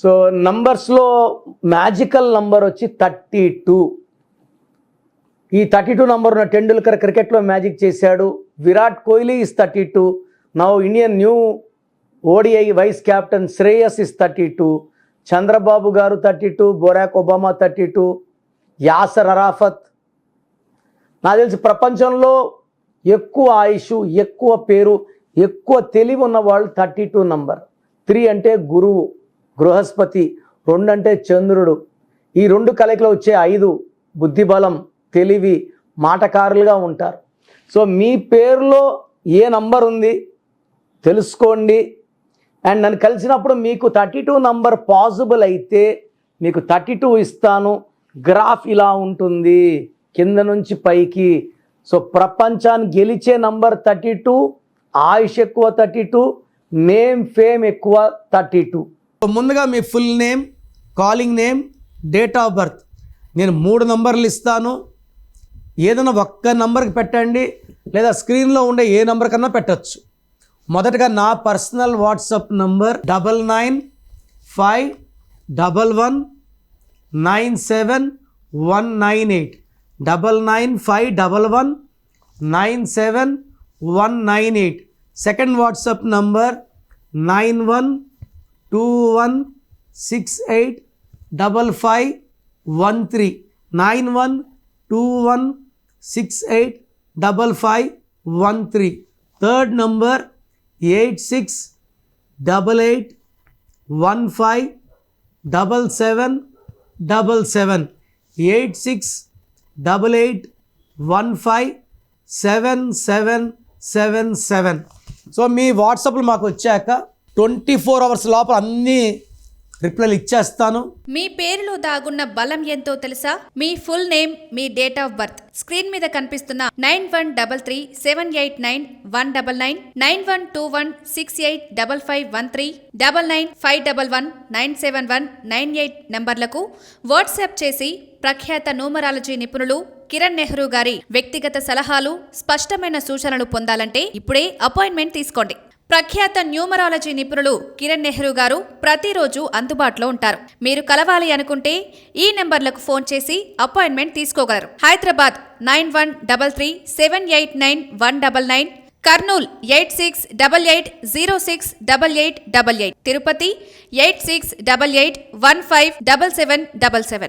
So నంబర్స్లో magical number వచ్చి 32. ఈ 32 number ఉన్న టెండూల్కర్ క్రికెట్లో మ్యాజిక్ చేశాడు. Virat Kohli is 32. Now Indian new ODI vice captain Shreyas is 32. Chandrababu garu 32, బొరాక్ Obama 32, Acer Arafat. నాకు తెలిసి ప్రపంచంలో ఎక్కువ ఆయుష్, ఎక్కువ పేరు, ఎక్కువ తెలివి ఉన్నవాళ్ళు 32 నంబర్. 3 అంటే గురువు, బృహస్పతి. 2 అంటే చంద్రుడు. ఈ 2 కలయికలో వచ్చే 5 బుద్ధిబలం, తెలివి, మాటకారులుగా ఉంటారు. సో మీ పేరులో ఏ నంబర్ ఉంది తెలుసుకోండి. అండ్ నన్ను కలిసినప్పుడు మీకు 32 నంబర్ పాసిబుల్ అయితే మీకు 32 ఇస్తాను. గ్రాఫ్ ఇలా ఉంటుంది కింద నుంచి పైకి. సో ప్రపంచాన్ని గెలిచే నంబర్ 32, ఆయుష్ ఎక్కువ 32, నేమ్ ఫేమ్ ఎక్కువ 32. ముందుగా మీ full name, calling name, date of birth. నేను 3 నంబర్లు ఇస్తాను. ఏదైనా ఒక్క నంబర్కి పెట్టండి, లేదా స్క్రీన్లో ఉండే ఏ నంబర్ కన్నా పెట్టచ్చు. మొదటగా నా personal WhatsApp number 9951197198. 9951197198. Second WhatsApp number 9121685513. 9121685513. Third number 8688157777. 8688157777. So మీ వాట్సాప్లో మాకు వచ్చాక 24 అవర్స్ లోపల అన్నీ రిప్లైలు ఇచ్చేస్తాను. మీ పేరులో దాగున్న బలం ఎంతో తెలుసా? మీ ఫుల్ నేమ్, మీ డేట్ ఆఫ్ బర్త్. స్క్రీన్ మీద కనిపిస్తున్న 9133789199, 9121685513, 9951197198 నంబర్లకు వాట్సాప్ చేసి ప్రఖ్యాత న్యూమరాలజీ నిపుణులు కిరణ్ నెహ్రూ గారి వ్యక్తిగత సలహాలు, స్పష్టమైన సూచనలు పొందాలంటే ఇప్పుడే అపాయింట్మెంట్ తీసుకోండి. ప్రఖ్యాత న్యూమరాలజీ నిపుణులు కిరణ్ నెహ్రూ గారు ప్రతిరోజు అందుబాటులో ఉంటారు. మీరు కలవాలి అనుకుంటే ఈ నెంబర్లకు ఫోన్ చేసి అపాయింట్మెంట్ తీసుకోగలరు. హైదరాబాద్ 9133789199, కర్నూల్ 8688068888, తిరుపతి 8688157777.